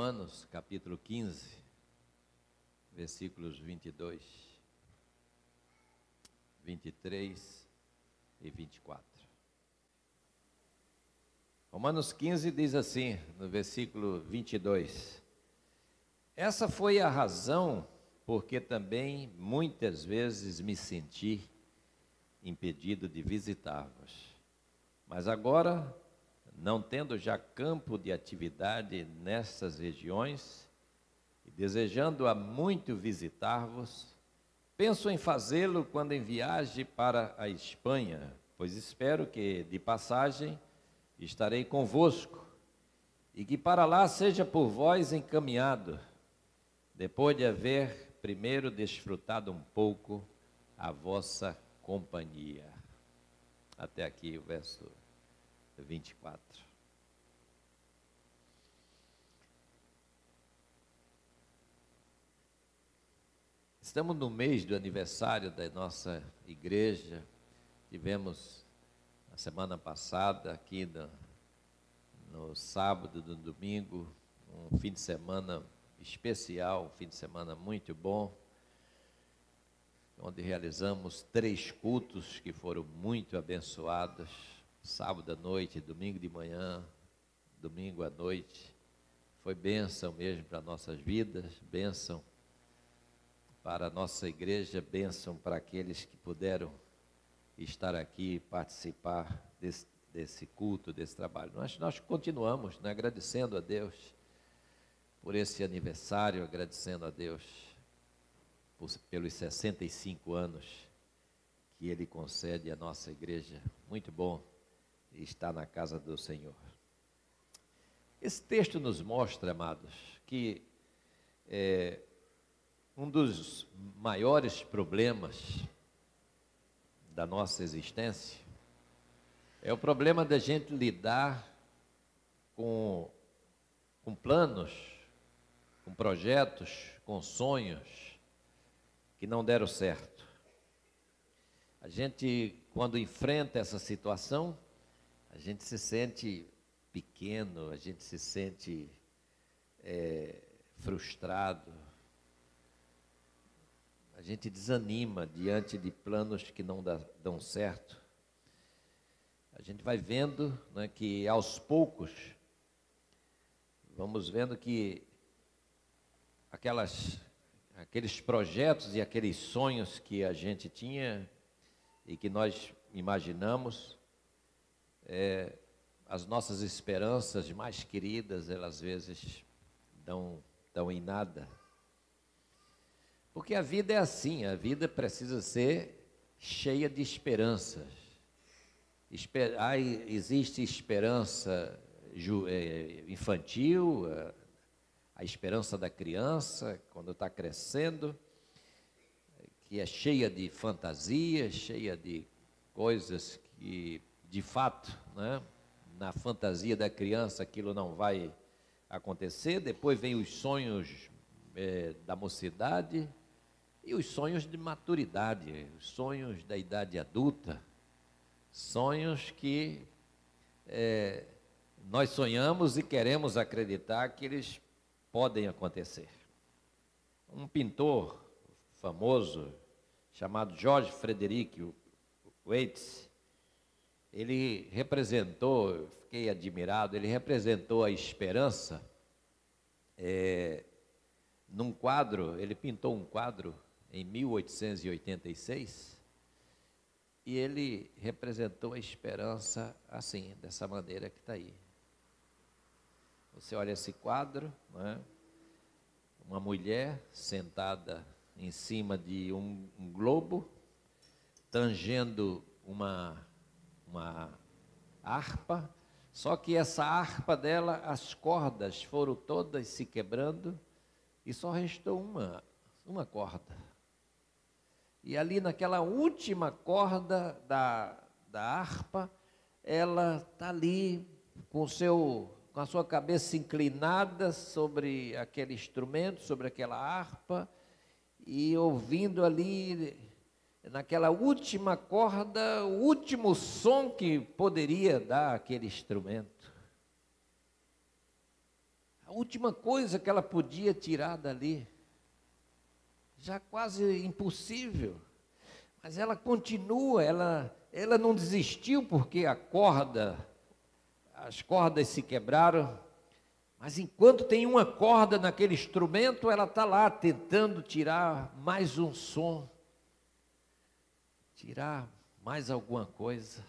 Romanos, capítulo 15, versículos 22, 23 e 24. Romanos 15 diz assim, no versículo 22: Essa foi a razão porque também muitas vezes me senti impedido de visitar-vos. Mas agora, não tendo já campo de atividade nessas regiões, e desejando há muito visitar-vos, penso em fazê-lo quando em viagem para a Espanha, pois espero que, de passagem, estarei convosco, e que para lá seja por vós encaminhado, depois de haver primeiro desfrutado um pouco a vossa companhia. Até aqui o verso 24. Estamos no mês do aniversário da nossa igreja. Tivemos a semana passada aqui no sábado, no domingo, um fim de semana especial, um fim de semana muito bom, onde realizamos 3 cultos que foram muito abençoados, sábado à noite, domingo de manhã, domingo à noite. Foi bênção mesmo para nossas vidas, bênção para a nossa igreja, bênção para aqueles que puderam estar aqui, participar desse culto, desse trabalho. Nós continuamos, né, agradecendo a Deus por esse aniversário, agradecendo a Deus pelos 65 anos que Ele concede à nossa igreja. Muito bom estar na casa do Senhor. Esse texto nos mostra, amados, que um dos maiores problemas da nossa existência é o problema da gente lidar com planos, com projetos, com sonhos que não deram certo. A gente, quando enfrenta essa situação, a gente se sente pequeno, a gente se sente frustrado, a gente desanima diante de planos que não dão certo. A gente vai vendo, né, que aos poucos, vamos vendo que aqueles projetos e aqueles sonhos que a gente tinha e que nós imaginamos, as nossas esperanças mais queridas, elas às vezes dão em nada. Porque a vida é assim, a vida precisa ser cheia de esperanças. Existe esperança infantil, a esperança da criança, quando está crescendo, que é cheia de fantasias, cheia de coisas que, de fato, né, na fantasia da criança aquilo não vai acontecer. Depois vem os sonhos da mocidade e os sonhos de maturidade, os sonhos da idade adulta, sonhos que nós sonhamos e queremos acreditar que eles podem acontecer. Um pintor famoso chamado George Frederick Waits, ele representou, eu fiquei admirado, ele representou a esperança num quadro. Ele pintou um quadro em 1886 e ele representou a esperança assim, dessa maneira que está aí. Você olha esse quadro, né? Uma mulher sentada em cima de um globo, tangendo uma harpa, só que essa harpa dela, as cordas foram todas se quebrando e só restou uma corda. E ali naquela última corda da harpa, ela está ali com a sua cabeça inclinada sobre aquele instrumento, sobre aquela harpa, e ouvindo ali, naquela última corda, o último som que poderia dar aquele instrumento. A A última coisa que ela podia tirar dali, já quase impossível. Mas ela continua, ela não desistiu porque as cordas se quebraram. Mas enquanto tem uma corda naquele instrumento, ela está lá tentando tirar mais um som, tirar mais alguma coisa.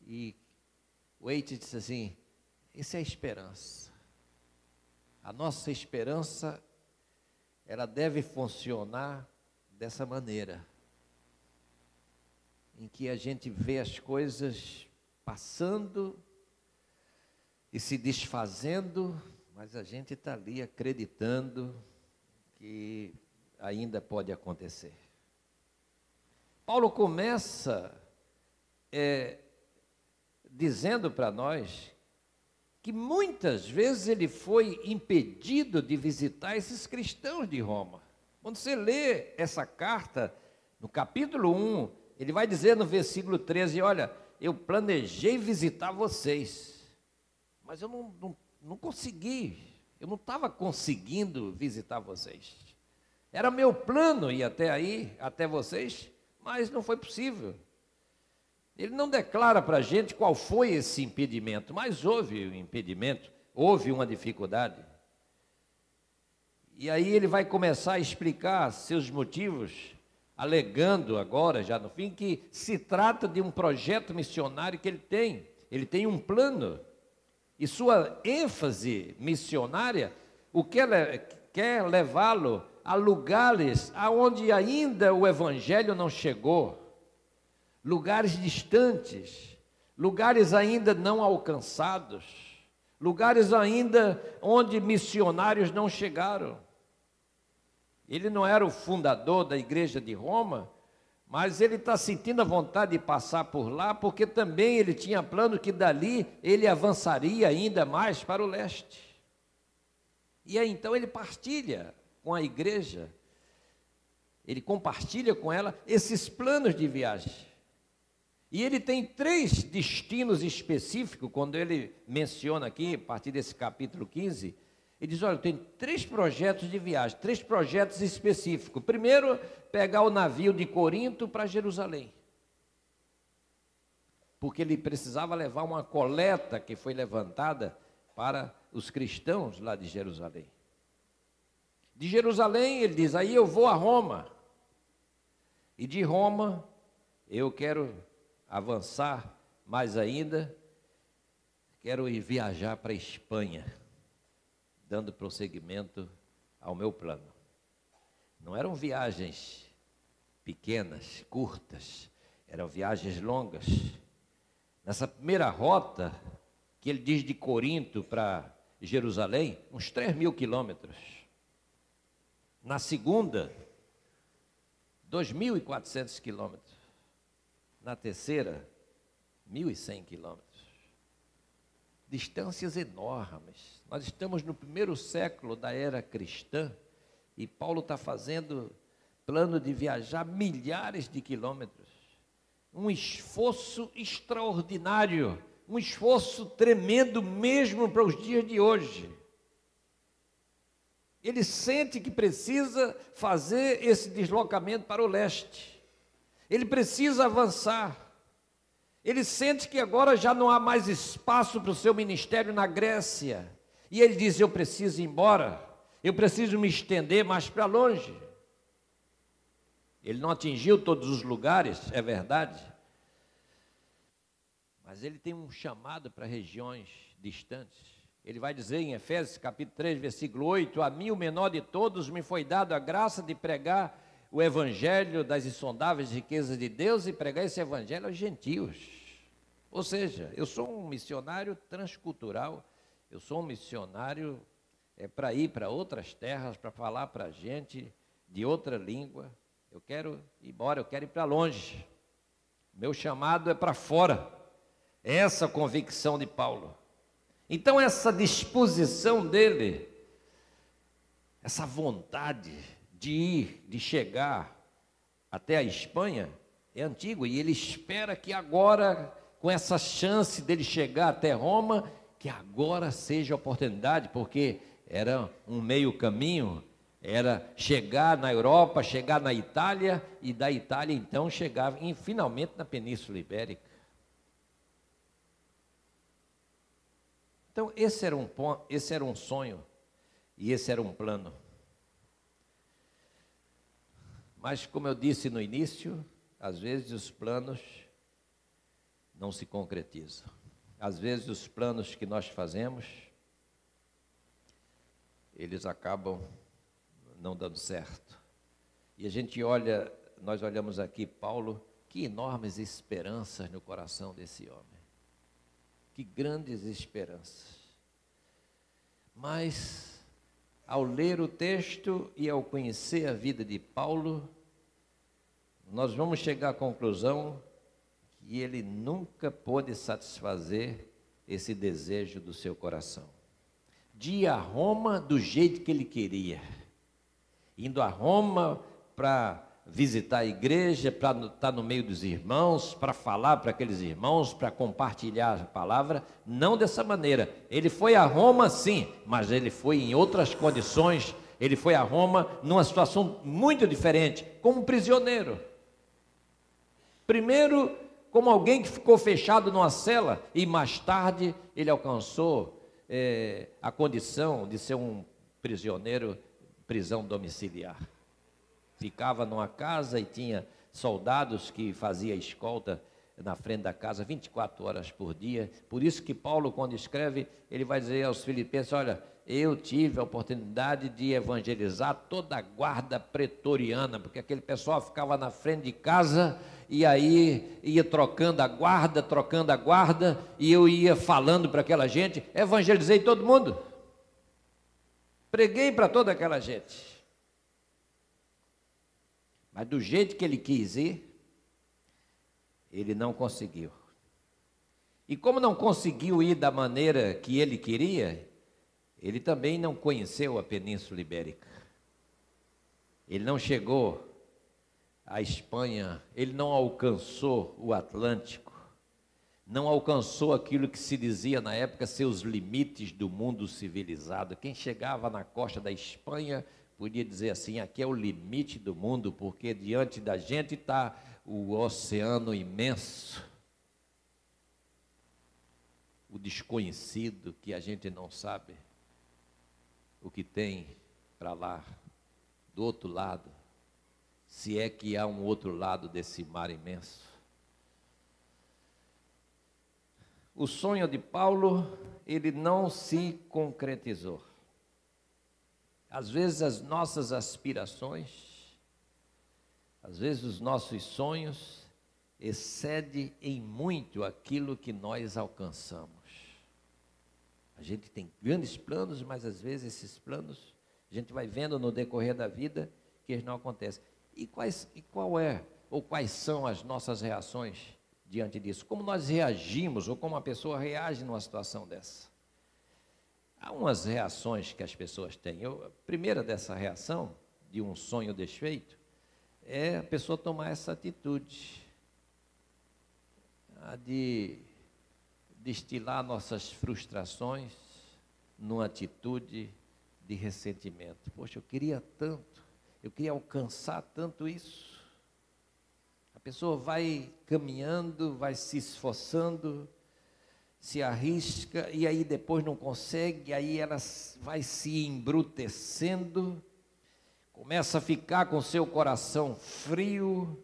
E o Waite disse assim: essa é a esperança. A nossa esperança, ela deve funcionar dessa maneira, em que a gente vê as coisas passando e se desfazendo, mas a gente está ali acreditando que ainda pode acontecer. Paulo começa dizendo para nós que muitas vezes ele foi impedido de visitar esses cristãos de Roma. Quando você lê essa carta, no capítulo 1, ele vai dizer no versículo 13, olha, eu planejei visitar vocês, mas eu não consegui, eu não estava conseguindo visitar vocês. Era meu plano ir até aí, até vocês, mas não foi possível. Ele não declara para a gente qual foi esse impedimento, mas houve um impedimento, houve uma dificuldade. E aí ele vai começar a explicar seus motivos, alegando agora, já no fim, que se trata de um projeto missionário que ele tem. Ele tem um plano, e sua ênfase missionária, o que ela quer levá-lo a lugares aonde ainda o evangelho não chegou, lugares distantes, lugares ainda não alcançados, lugares ainda onde missionários não chegaram. Ele não era o fundador da igreja de Roma, mas ele está sentindo a vontade de passar por lá, porque também ele tinha plano que dali ele avançaria ainda mais para o leste. E aí então ele partilha com a igreja, ele compartilha com ela esses planos de viagem. E ele tem 3 destinos específicos, quando ele menciona aqui, a partir desse capítulo 15, ele diz, olha, eu tenho 3 projetos de viagem, 3 projetos específicos. Primeiro, pegar o navio de Corinto para Jerusalém, porque ele precisava levar uma coleta que foi levantada para os cristãos lá de Jerusalém. De Jerusalém, ele diz, aí eu vou a Roma, e de Roma eu quero avançar mais ainda, quero ir viajar para a Espanha, dando prosseguimento ao meu plano. Não eram viagens pequenas, curtas, eram viagens longas. Nessa primeira rota, que ele diz de Corinto para Jerusalém, uns 3.000 quilômetros. Na segunda, 2.400 quilômetros. Na terceira, 1.100 quilômetros. Distâncias enormes. Nós estamos no 1º século da era cristã e Paulo está fazendo plano de viajar milhares de quilômetros. Um esforço extraordinário, um esforço tremendo mesmo para os dias de hoje. Ele sente que precisa fazer esse deslocamento para o leste. Ele precisa avançar. Ele sente que agora já não há mais espaço para o seu ministério na Grécia. E ele diz, eu preciso ir embora, eu preciso me estender mais para longe. Ele não atingiu todos os lugares, é verdade. Mas ele tem um chamado para regiões distantes. Ele vai dizer em Efésios capítulo 3, versículo 8, a mim o menor de todos me foi dado a graça de pregar o evangelho das insondáveis riquezas de Deus e pregar esse evangelho aos gentios. Ou seja, eu sou um missionário transcultural, eu sou um missionário para ir para outras terras, para falar para a gente de outra língua. Eu quero ir embora, eu quero ir para longe. Meu chamado é para fora. Essa convicção de Paulo. Então essa disposição dele, essa vontade de ir, de chegar até a Espanha, é antigo, e ele espera que agora, com essa chance dele chegar até Roma, que agora seja a oportunidade, porque era um meio caminho, era chegar na Europa, chegar na Itália, e da Itália então chegar finalmente na Península Ibérica. Então esse era um sonho, e esse era um plano. Mas como eu disse no início, às vezes os planos não se concretizam. Às vezes os planos que nós fazemos, eles acabam não dando certo. E a gente olha, nós olhamos aqui Paulo, que enormes esperanças no coração desse homem. Que grandes esperanças. Mas, ao ler o texto e ao conhecer a vida de Paulo, nós vamos chegar à conclusão que ele nunca pôde satisfazer esse desejo do seu coração. De ir a Roma do jeito que ele queria. Indo a Roma para visitar a igreja, para estar no meio dos irmãos, para falar para aqueles irmãos, para compartilhar a palavra, não dessa maneira. Ele foi a Roma sim, mas ele foi em outras condições, ele foi a Roma numa situação muito diferente, como prisioneiro. Primeiro, como alguém que ficou fechado numa cela, e mais tarde ele alcançou a condição de ser um prisioneiro, prisão domiciliar. Ficava numa casa e tinha soldados que faziam escolta na frente da casa 24 horas por dia. Por isso que Paulo, quando escreve, ele vai dizer aos filipenses, olha, eu tive a oportunidade de evangelizar toda a guarda pretoriana, porque aquele pessoal ficava na frente de casa e aí ia trocando a guarda, e eu ia falando para aquela gente, evangelizei todo mundo. Preguei para toda aquela gente. Mas do jeito que ele quis ir, ele não conseguiu. E como não conseguiu ir da maneira que ele queria, ele também não conheceu a Península Ibérica. Ele não chegou à Espanha, ele não alcançou o Atlântico, não alcançou aquilo que se dizia na época ser os limites do mundo civilizado. Quem chegava na costa da Espanha podia dizer assim, aqui é o limite do mundo, porque diante da gente está o oceano imenso, o desconhecido que a gente não sabe o que tem para lá, do outro lado, se é que há um outro lado desse mar imenso. O sonho de Paulo, ele não se concretizou. Às vezes as nossas aspirações, às vezes os nossos sonhos excedem em muito aquilo que nós alcançamos. A gente tem grandes planos, mas às vezes esses planos a gente vai vendo no decorrer da vida que eles não acontecem. E quais são as nossas reações diante disso? Como nós reagimos, ou como uma pessoa reage numa situação dessa? Há umas reações que as pessoas têm. A primeira dessa reação, de um sonho desfeito, é a pessoa tomar essa atitude, a de destilar nossas frustrações numa atitude de ressentimento. Poxa, eu queria tanto, eu queria alcançar tanto isso. A pessoa vai caminhando, vai se esforçando, se arrisca, e aí depois não consegue, aí ela vai se embrutecendo, começa a ficar com seu coração frio,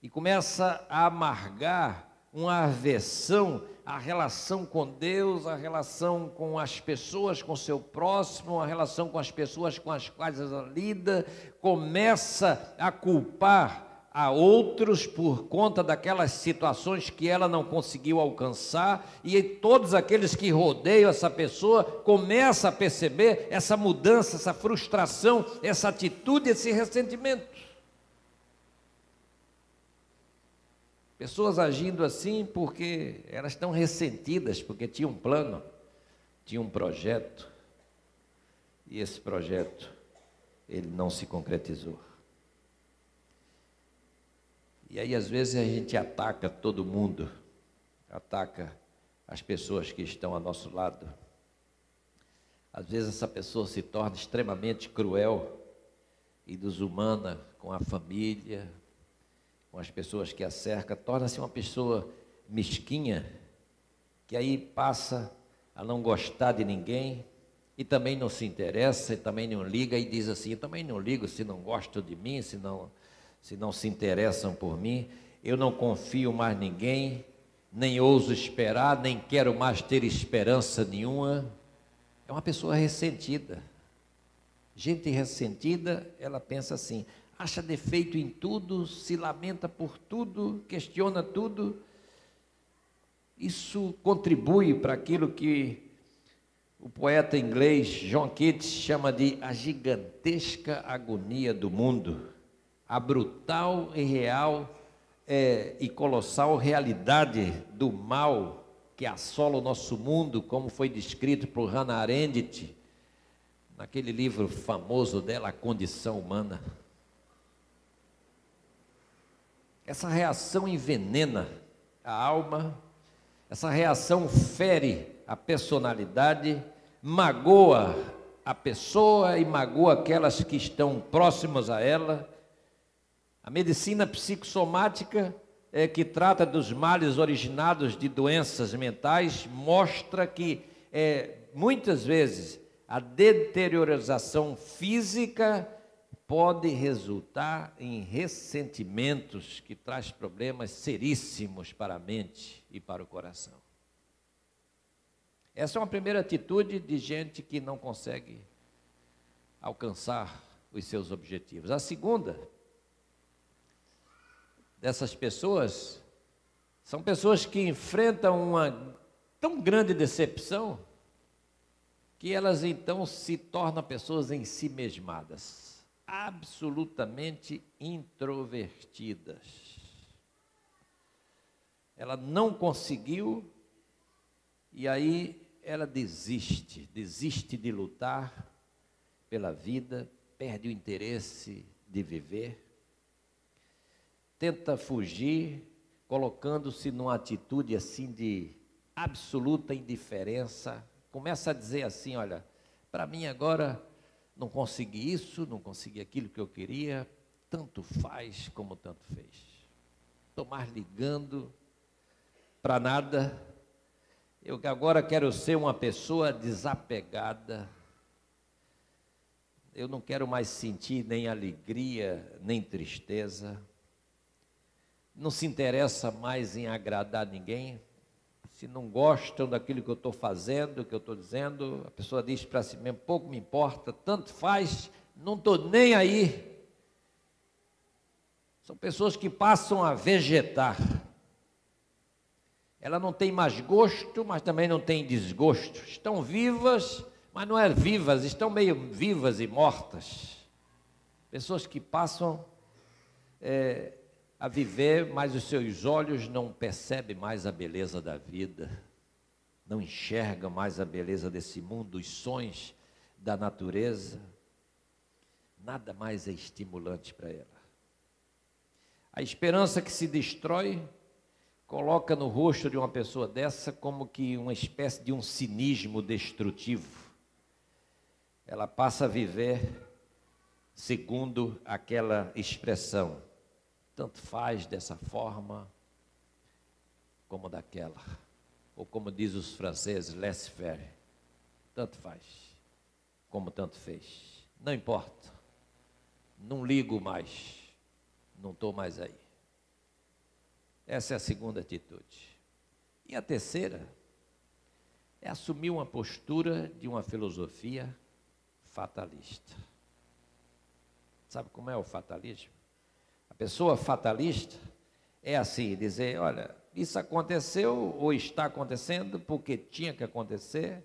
e começa a amargar uma aversão à relação com Deus, à relação com as pessoas, com o seu próximo, a relação com as pessoas com as quais ela lida, começa a culpar a outros por conta daquelas situações que ela não conseguiu alcançar, e todos aqueles que rodeiam essa pessoa começam a perceber essa mudança, essa frustração, essa atitude, esse ressentimento. Pessoas agindo assim porque elas estão ressentidas, porque tinham um plano, tinham um projeto, e esse projeto, ele não se concretizou. E aí às vezes a gente ataca todo mundo, ataca as pessoas que estão ao nosso lado. Às vezes essa pessoa se torna extremamente cruel e desumana com a família, com as pessoas que a cercam, torna-se uma pessoa mesquinha, que aí passa a não gostar de ninguém, e também não se interessa, e também não liga, e diz assim: eu também não ligo se não gostam de mim, se não se interessam por mim, eu não confio mais em ninguém, nem ouso esperar, nem quero mais ter esperança nenhuma. É uma pessoa ressentida. Gente ressentida, ela pensa assim, acha defeito em tudo, se lamenta por tudo, questiona tudo. Isso contribui para aquilo que o poeta inglês John Keats chama de a gigantesca agonia do mundo, a brutal e real e colossal realidade do mal que assola o nosso mundo, como foi descrito por Hannah Arendt, naquele livro famoso dela, A Condição Humana. Essa reação envenena a alma, essa reação fere a personalidade, magoa a pessoa e magoa aquelas que estão próximas a ela. A medicina psicossomática, que trata dos males originados de doenças mentais, mostra que muitas vezes a deteriorização física pode resultar em ressentimentos que traz problemas seríssimos para a mente e para o coração. Essa é uma primeira atitude de gente que não consegue alcançar os seus objetivos. A segunda dessas pessoas são pessoas que enfrentam uma tão grande decepção que elas então se tornam pessoas ensimesmadas, absolutamente introvertidas. Ela não conseguiu e aí ela desiste de lutar pela vida, perde o interesse de viver, tenta fugir, colocando-se numa atitude assim de absoluta indiferença, começa a dizer assim: olha, para mim agora não consegui isso, não consegui aquilo que eu queria, tanto faz como tanto fez. Estou mais ligando para nada, eu agora quero ser uma pessoa desapegada, eu não quero mais sentir nem alegria, nem tristeza, não se interessa mais em agradar ninguém. Se não gostam daquilo que eu estou fazendo, que eu estou dizendo, a pessoa diz para si mesmo: pouco me importa, tanto faz, não estou nem aí. São pessoas que passam a vegetar. Ela não tem mais gosto, mas também não tem desgosto. Estão vivas, mas não é vivas, estão meio vivas e mortas. Pessoas que passam a viver, mas os seus olhos não percebem mais a beleza da vida, não enxergam mais a beleza desse mundo, os sons da natureza. Nada mais é estimulante para ela. A esperança que se destrói coloca no rosto de uma pessoa dessa como que uma espécie de um cinismo destrutivo. Ela passa a viver segundo aquela expressão: tanto faz dessa forma como daquela. Ou como diz os franceses, laissez-faire. Tanto faz como tanto fez. Não importa. Não ligo mais. Não estou mais aí. Essa é a segunda atitude. E a terceira é assumir uma postura de uma filosofia fatalista. Sabe como é o fatalismo? A pessoa fatalista é assim, dizer: olha, isso aconteceu ou está acontecendo porque tinha que acontecer,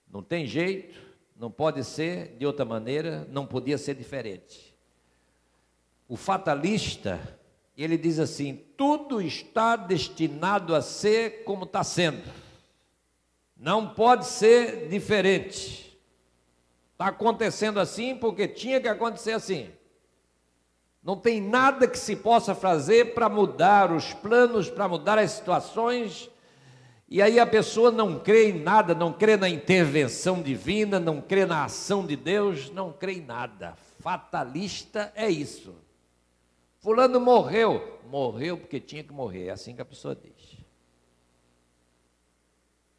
não tem jeito, não pode ser de outra maneira, não podia ser diferente. O fatalista, ele diz assim: tudo está destinado a ser como está sendo, não pode ser diferente, está acontecendo assim porque tinha que acontecer assim. Não tem nada que se possa fazer para mudar os planos, para mudar as situações, E aí a pessoa não crê em nada, não crê na intervenção divina, não crê na ação de Deus, não crê em nada. Fatalista é isso. Fulano morreu. Morreu porque tinha que morrer, é assim que a pessoa diz.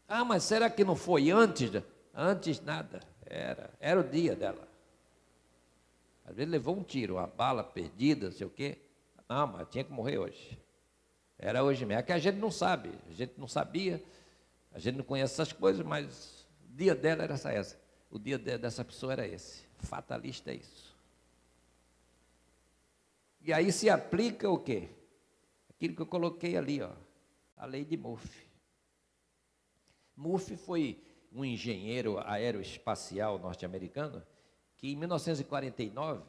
Ah, mas será que não foi antes? Antes nada, era o dia dela. Às vezes levou um tiro, uma bala perdida, não sei o quê. Não, mas tinha que morrer hoje. Era hoje mesmo. É que a gente não sabe, a gente não sabia, a gente não conhece essas coisas, mas o dia dela era essa. O dia dessa pessoa era esse. Fatalista é isso. E aí se aplica o quê? Aquilo que eu coloquei ali, ó, a lei de Murphy. Murphy foi um engenheiro aeroespacial norte-americano que em 1949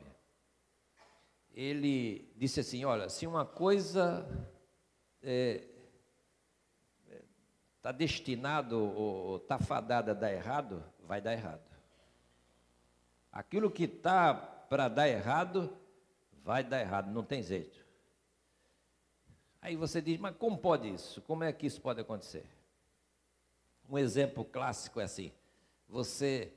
ele disse assim, olha, se uma coisa está destinado ou está fadada a dar errado, vai dar errado. Aquilo que está para dar errado, vai dar errado, não tem jeito. Aí você diz, mas como pode isso? Como é que isso pode acontecer? Um exemplo clássico é assim, você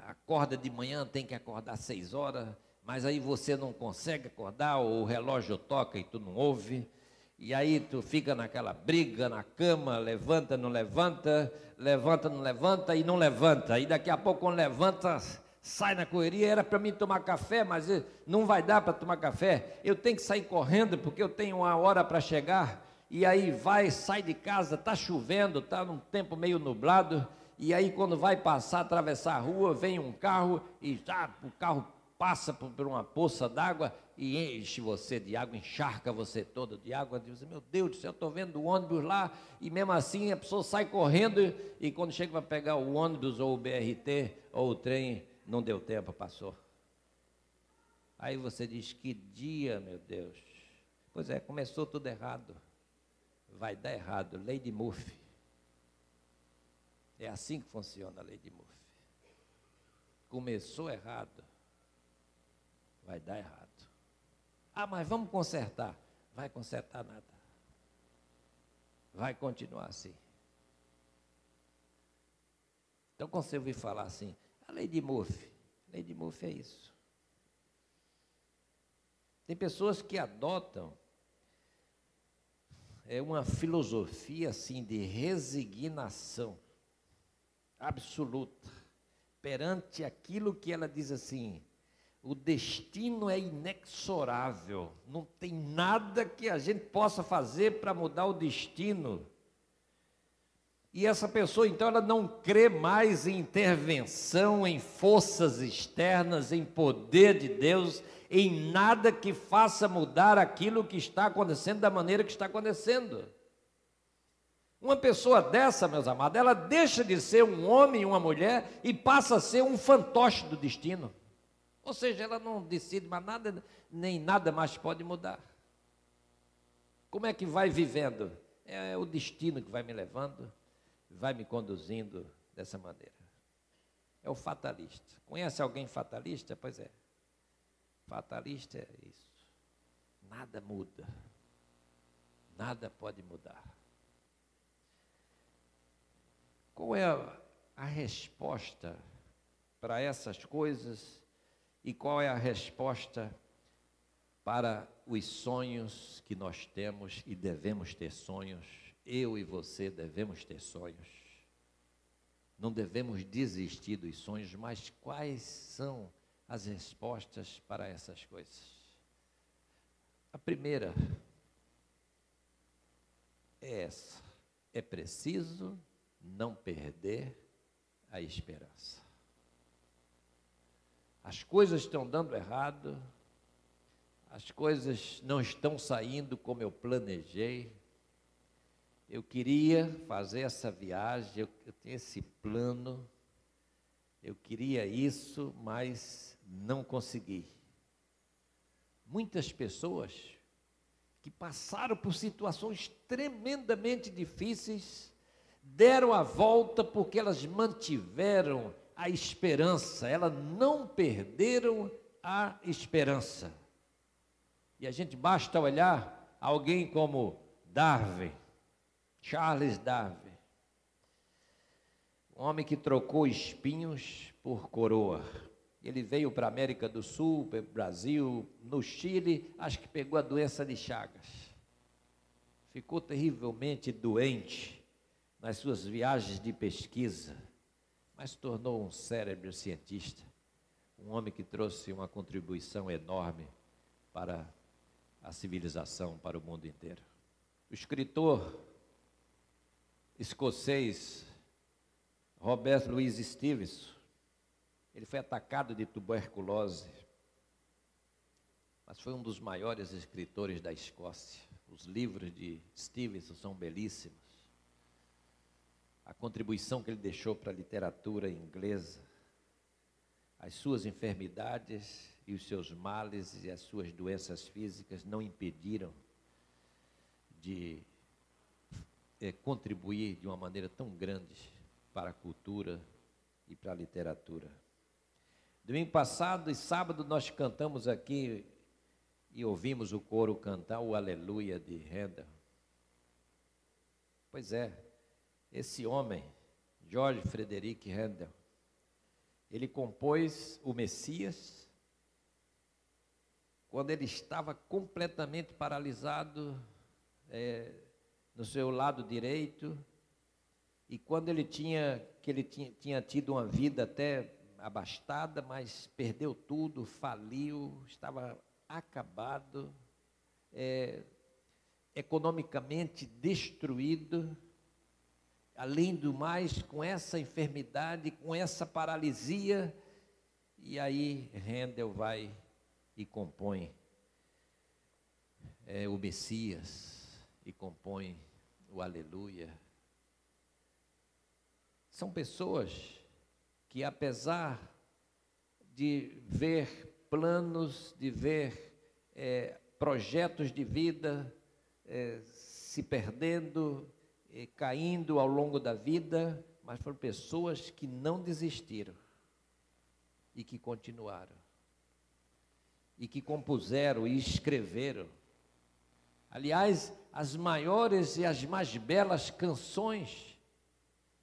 acorda de manhã, tem que acordar às 6 horas, mas aí você não consegue acordar, ou o relógio toca e tu não ouve, e aí tu fica naquela briga na cama, levanta, não levanta, levanta, não levanta e não levanta, e daqui a pouco quando levanta, sai na correria, era para mim tomar café, mas não vai dar para tomar café, eu tenho que sair correndo porque eu tenho uma hora para chegar, e aí sai de casa, está chovendo, está num tempo meio nublado, e aí quando vai passar, atravessar a rua, vem um carro, e o carro passa por uma poça d'água, e enche você de água, encharca você todo de água, diz, meu Deus do céu, eu estou vendo o ônibus lá, e mesmo assim a pessoa sai correndo, e quando chega para pegar o ônibus, ou o BRT, ou o trem, não deu tempo, passou. Aí você diz, que dia, meu Deus. Pois é, começou tudo errado. Vai dar errado, lei de Murphy. É assim que funciona a lei de Murphy. Começou errado, vai dar errado. Ah, mas vamos consertar. Vai consertar nada. Vai continuar assim. Então, quando você ouvir falar assim, a lei de Murphy é isso. Tem pessoas que adotam uma filosofia assim de resignação absoluta perante aquilo que ela diz assim, o destino é inexorável, não tem nada que a gente possa fazer para mudar o destino. E essa pessoa, então, ela não crê mais em intervenção, em forças externas, em poder de Deus, em nada que faça mudar aquilo que está acontecendo da maneira que está acontecendo. Uma pessoa dessa, meus amados, ela deixa de ser um homem e uma mulher e passa a ser um fantoche do destino. Ou seja, ela não decide mais nada, nem nada mais pode mudar. Como é que vai vivendo? É o destino que vai me levando, vai me conduzindo dessa maneira. É o fatalista. Conhece alguém fatalista? Pois é. Fatalista é isso. Nada muda. Nada pode mudar. Qual é a resposta para essas coisas e qual é a resposta para os sonhos que nós temos e devemos ter sonhos? Eu e você devemos ter sonhos. Não devemos desistir dos sonhos, mas quais são as respostas para essas coisas? A primeira é essa: é preciso não perder a esperança. As coisas estão dando errado, as coisas não estão saindo como eu planejei. Eu queria fazer essa viagem, eu tenho esse plano, eu queria isso, mas não consegui. Muitas pessoas que passaram por situações tremendamente difíceis, deram a volta porque elas mantiveram a esperança, elas não perderam a esperança. E a gente basta olhar alguém como Darwin, Charles Darwin, Um homem que trocou espinhos por coroa. Ele veio para a América do Sul, para o Brasil, no Chile, acho que pegou a doença de Chagas. Ficou terrivelmente doente nas suas viagens de pesquisa, mas tornou um cérebro cientista, um homem que trouxe uma contribuição enorme para a civilização, para o mundo inteiro. O escritor escocês Robert Louis Stevenson, ele foi atacado de tuberculose, mas foi um dos maiores escritores da Escócia. Os livros de Stevenson são belíssimos. A contribuição que ele deixou para a literatura inglesa, as suas enfermidades e os seus males e as suas doenças físicas não impediram de contribuir de uma maneira tão grande para a cultura e para a literatura. Domingo passado e sábado nós cantamos aqui e ouvimos o coro cantar o Aleluia de Handel. Pois é, esse homem, George Frederick Handel, ele compôs o Messias quando ele estava completamente paralisado no seu lado direito, e quando ele tinha tido uma vida até abastada, mas perdeu tudo, faliu, estava acabado, economicamente destruído. Além do mais, com essa enfermidade, com essa paralisia, e aí Handel vai e compõe o Messias, e compõe o Aleluia. São pessoas que, apesar de ver planos, de ver projetos de vida se perdendo, caindo ao longo da vida, mas foram pessoas que não desistiram e que continuaram, e que compuseram e escreveram. Aliás, as maiores e as mais belas canções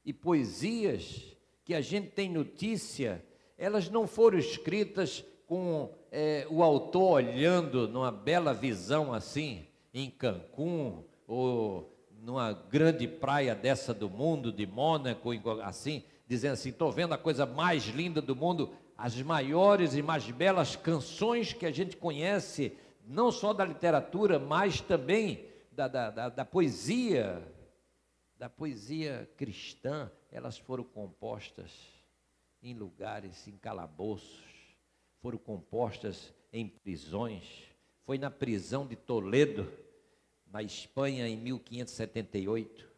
e poesias que a gente tem notícia, elas não foram escritas com o autor olhando numa bela visão assim, em Cancún, ou numa grande praia dessa do mundo, de Mônaco, assim, dizendo assim, estou vendo a coisa mais linda do mundo. As maiores e mais belas canções que a gente conhece, não só da literatura, mas também da poesia cristã, elas foram compostas em lugares, em calabouços, foram compostas em prisões. Foi na prisão de Toledo, na Espanha, em 1578,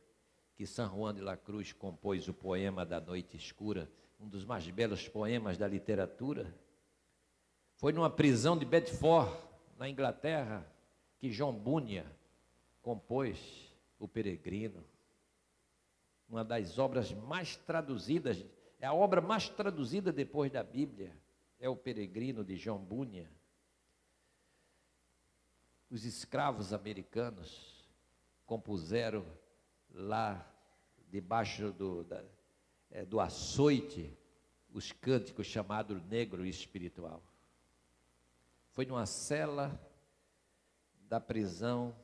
que San Juan de la Cruz compôs o poema da Noite Escura, um dos mais belos poemas da literatura. Foi numa prisão de Bedford, na Inglaterra, que John Bunyan compôs o Peregrino, uma das obras mais traduzidas, é a obra mais traduzida depois da Bíblia, é o Peregrino de John Bunyan. Os escravos americanos compuseram lá debaixo do açoite os cânticos chamados Negro Espiritual. Foi numa cela da prisão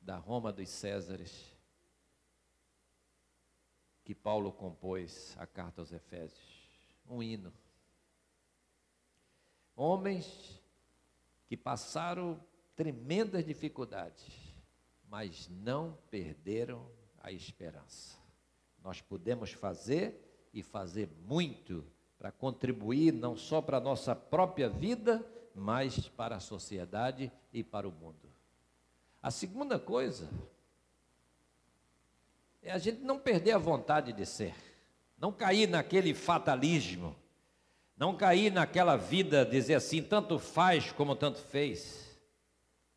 da Roma dos Césares que Paulo compôs a carta aos Efésios, um hino. Homens que passaram tremendas dificuldades, mas não perderam a esperança. Nós podemos fazer e fazer muito para contribuir não só para a nossa própria vida, mas para a sociedade e para o mundo. A segunda coisa é a gente não perder a vontade de ser, não cair naquele fatalismo, não cair naquela vida, dizer assim, tanto faz como tanto fez.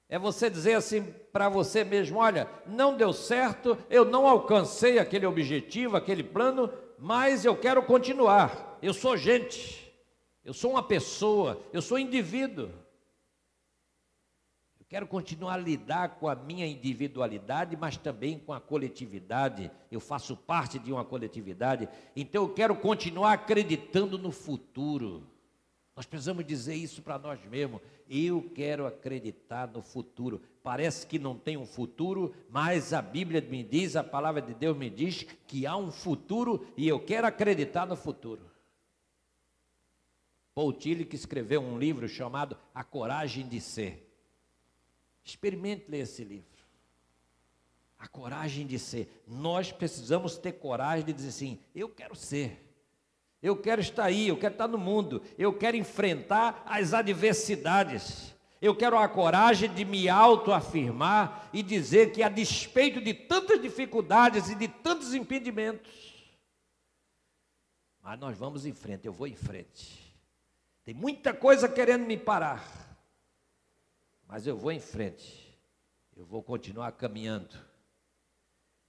É você dizer assim para você mesmo, olha, não deu certo, eu não alcancei aquele objetivo, aquele plano, mas eu quero continuar. Eu sou gente, eu sou uma pessoa, eu sou indivíduo. Eu Quero continuar a lidar com a minha individualidade, mas também com a coletividade. Eu faço parte de uma coletividade, então eu quero continuar acreditando no futuro. Nós precisamos dizer isso para nós mesmos. Eu quero acreditar no futuro. Parece que não tem um futuro, mas a Bíblia me diz, a palavra de Deus me diz que há um futuro e eu quero acreditar no futuro. Paul Tillich escreveu um livro chamado A Coragem de Ser. Experimente ler esse livro. A coragem de ser. Nós precisamos ter coragem de dizer assim, eu quero ser. Eu quero estar aí, eu quero estar no mundo. Eu quero enfrentar as adversidades. Eu quero a coragem de me autoafirmar e dizer que a despeito de tantas dificuldades e de tantos impedimentos, mas nós vamos em frente, eu vou em frente. Tem muita coisa querendo me parar. Mas eu vou em frente, eu vou continuar caminhando,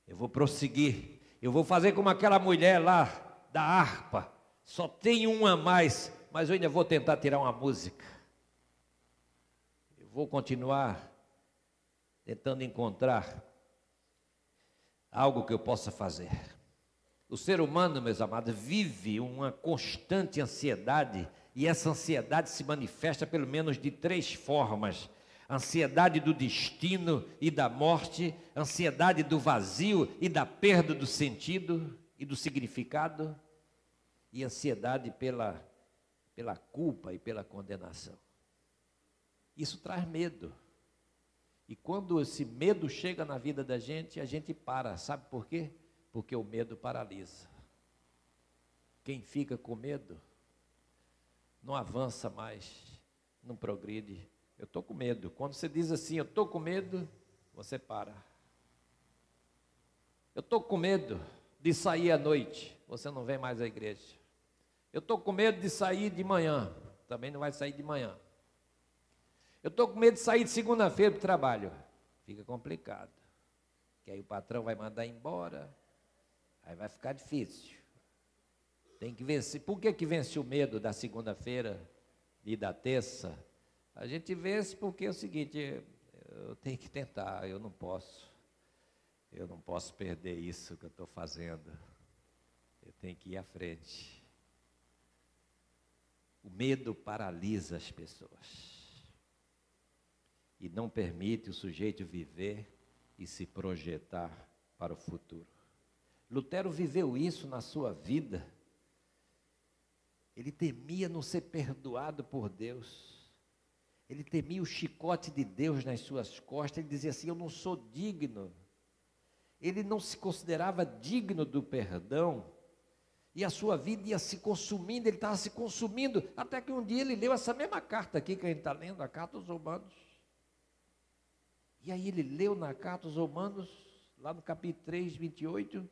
eu vou prosseguir, eu vou fazer como aquela mulher lá da harpa, só tem uma a mais, mas eu ainda vou tentar tirar uma música. Eu vou continuar tentando encontrar algo que eu possa fazer. O ser humano, meus amados, vive uma constante ansiedade, e essa ansiedade se manifesta pelo menos de 3 formas. Ansiedade do destino e da morte, ansiedade do vazio e da perda do sentido e do significado, e ansiedade pela culpa e pela condenação. Isso traz medo. E quando esse medo chega na vida da gente, a gente para. Sabe por quê? Porque o medo paralisa. Quem fica com medo não avança mais, não progride. Eu estou com medo. Quando você diz assim, eu estou com medo, você para. Eu estou com medo de sair à noite, você não vem mais à igreja. Eu estou com medo de sair de manhã, também não vai sair de manhã. Eu estou com medo de sair de segunda-feira para o trabalho. Fica complicado, que aí o patrão vai mandar embora, aí vai ficar difícil. Tem que vencer. Por que vence o medo da segunda-feira e da terça? A gente vence porque é o seguinte, eu tenho que tentar, eu não posso perder isso que eu estou fazendo, eu tenho que ir à frente. O medo paralisa as pessoas e não permite o sujeito viver e se projetar para o futuro. Lutero viveu isso na sua vida. Ele temia não ser perdoado por Deus. Ele temia o chicote de Deus nas suas costas. Ele dizia assim, eu não sou digno. Ele não se considerava digno do perdão. E a sua vida ia se consumindo, ele estava se consumindo. Até que um dia ele leu essa mesma carta aqui que a gente está lendo, a carta aos Romanos. E aí ele leu na carta aos Romanos, lá no capítulo 3, 28,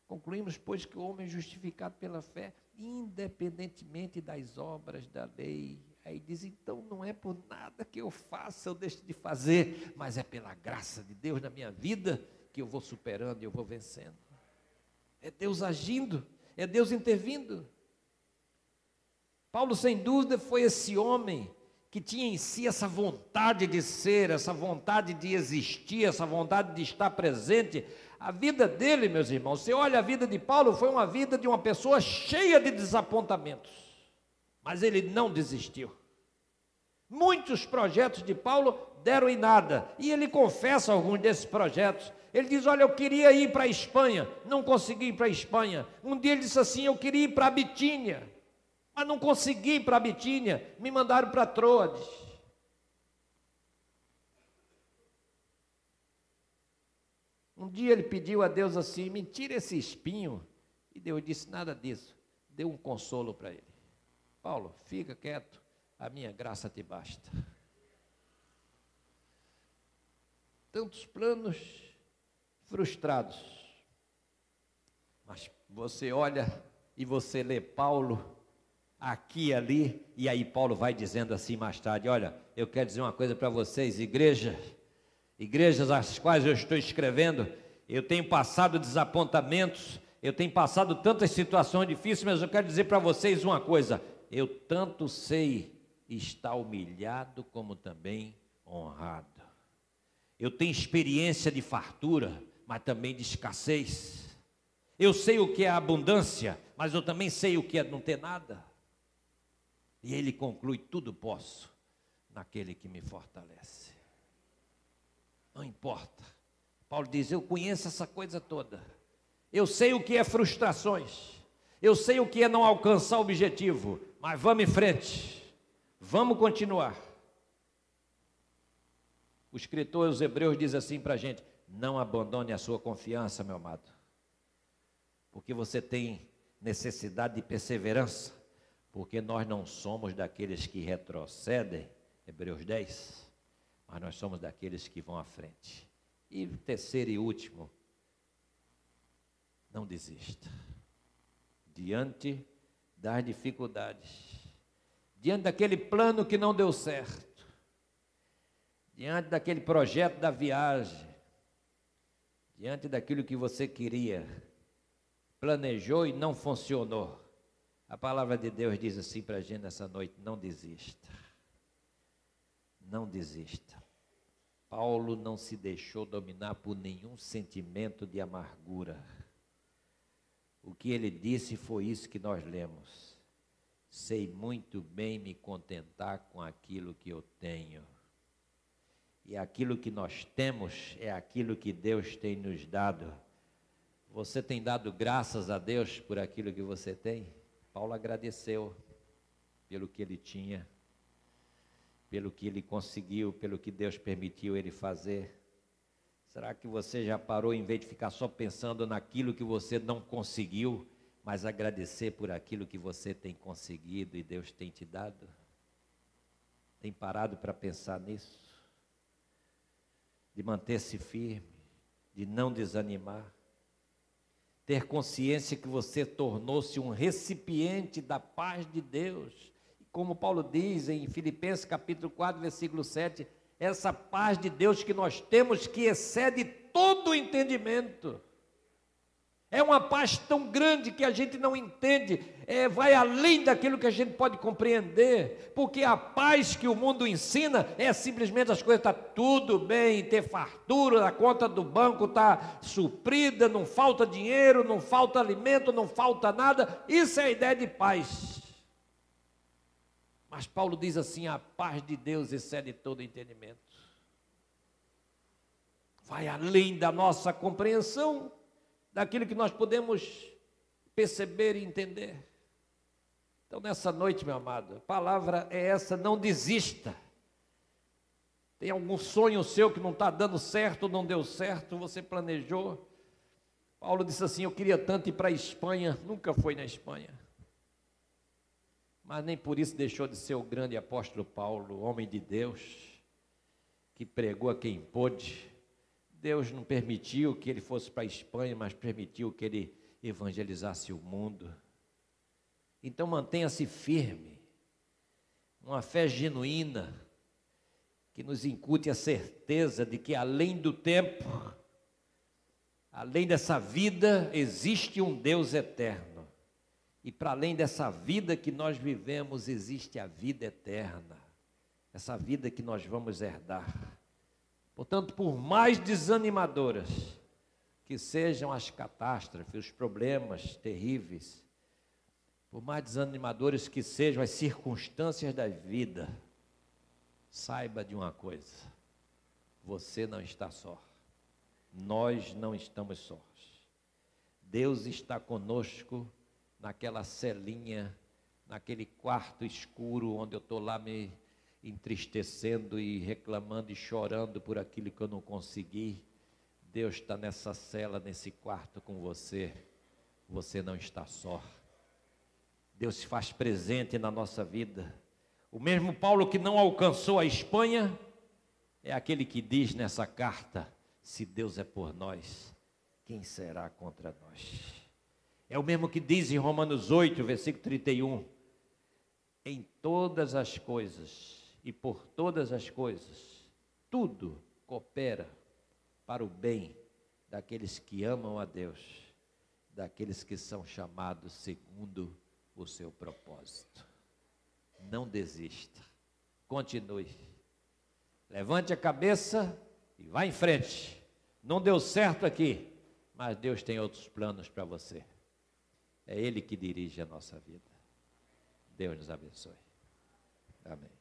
concluímos, pois, que o homem é justificado pela fé, independentemente das obras da lei. Aí diz, então não é por nada que eu faça, eu deixo de fazer, mas é pela graça de Deus na minha vida que eu vou superando e eu vou vencendo. É Deus agindo, é Deus intervindo. Paulo, sem dúvida, foi esse homem que tinha em si essa vontade de ser, essa vontade de existir, essa vontade de estar presente. A vida dele, meus irmãos, você olha a vida de Paulo, foi uma vida de uma pessoa cheia de desapontamentos, mas ele não desistiu. Muitos projetos de Paulo deram em nada, e ele confessa alguns desses projetos. Ele diz, olha, eu queria ir para a Espanha, não consegui ir para a Espanha. Um dia ele disse assim, eu queria ir para a Bitínia, mas não consegui ir para a Bitínia, me mandaram para Troades. Um dia ele pediu a Deus assim, me tira esse espinho, e Deus disse, nada disso, deu um consolo para ele. Paulo, fica quieto, a minha graça te basta. Tantos planos frustrados, mas você olha e você lê Paulo aqui e ali, e aí Paulo vai dizendo assim mais tarde, olha, eu quero dizer uma coisa para vocês, igrejas às quais eu estou escrevendo, eu tenho passado desapontamentos, eu tenho passado tantas situações difíceis, mas eu quero dizer para vocês uma coisa, eu tanto sei estar humilhado como também honrado. Eu tenho experiência de fartura, mas também de escassez. Eu sei o que é abundância, mas eu também sei o que é não ter nada. E ele conclui: tudo posso naquele que me fortalece. Não importa. Paulo diz: eu conheço essa coisa toda. Eu sei o que é frustrações. Eu sei o que é não alcançar o objetivo. Mas vamos em frente. Vamos continuar. O escritor aos Hebreus diz assim para a gente: não abandone a sua confiança, meu amado. Porque você tem necessidade de perseverança. Porque nós não somos daqueles que retrocedem, Hebreus 10, mas nós somos daqueles que vão à frente. E terceiro e último, não desista. Diante das dificuldades, diante daquele plano que não deu certo, diante daquele projeto da viagem, diante daquilo que você queria, planejou e não funcionou. A palavra de Deus diz assim para a gente nessa noite: não desista. Não desista. Paulo não se deixou dominar por nenhum sentimento de amargura. O que ele disse foi isso que nós lemos: sei muito bem me contentar com aquilo que eu tenho. E aquilo que nós temos é aquilo que Deus tem nos dado. Você tem dado graças a Deus por aquilo que você tem? Paulo agradeceu pelo que ele tinha, pelo que ele conseguiu, pelo que Deus permitiu ele fazer. Será que você já parou, em vez de ficar só pensando naquilo que você não conseguiu, mas agradecer por aquilo que você tem conseguido e Deus tem te dado? Tem parado para pensar nisso? De manter-se firme, de não desanimar? Ter consciência que você tornou-se um recipiente da paz de Deus. Como Paulo diz em Filipenses capítulo 4, versículo 7, essa paz de Deus que nós temos, que excede todo o entendimento. É uma paz tão grande que a gente não entende, vai além daquilo que a gente pode compreender, porque a paz que o mundo ensina é simplesmente as coisas, está tudo bem, ter fartura, a conta do banco está suprida, não falta dinheiro, não falta alimento, não falta nada. Isso é a ideia de paz. Mas Paulo diz assim: a paz de Deus excede todo entendimento. Vai além da nossa compreensão, daquilo que nós podemos perceber e entender. Então, nessa noite, meu amado, a palavra é essa: não desista. Tem algum sonho seu que não está dando certo, não deu certo, você planejou. Paulo disse assim: eu queria tanto ir para a Espanha, nunca foi na Espanha. Mas nem por isso deixou de ser o grande apóstolo Paulo, homem de Deus, que pregou a quem pôde. Deus não permitiu que ele fosse para a Espanha, mas permitiu que ele evangelizasse o mundo. Então mantenha-se firme, uma fé genuína, que nos incute a certeza de que além do tempo, além dessa vida, existe um Deus eterno. E para além dessa vida que nós vivemos, existe a vida eterna, essa vida que nós vamos herdar. Portanto, por mais desanimadoras que sejam as catástrofes, os problemas terríveis, por mais desanimadores que sejam as circunstâncias da vida, saiba de uma coisa: você não está só, nós não estamos sós. Deus está conosco naquela celinha, naquele quarto escuro onde eu estou lá me entristecendo e reclamando e chorando por aquilo que eu não consegui. Deus está nessa cela, nesse quarto com você. Você não está só. Deus se faz presente na nossa vida. O mesmo Paulo que não alcançou a Espanha é aquele que diz nessa carta: se Deus é por nós, quem será contra nós? É o mesmo que diz em Romanos 8, versículo 31, em todas as coisas e por todas as coisas, tudo coopera para o bem daqueles que amam a Deus, daqueles que são chamados segundo o seu propósito. Não desista, continue, levante a cabeça E vá em frente. Não deu certo aqui, mas Deus tem outros planos para você. É Ele que dirige a nossa vida. Deus nos abençoe. Amém.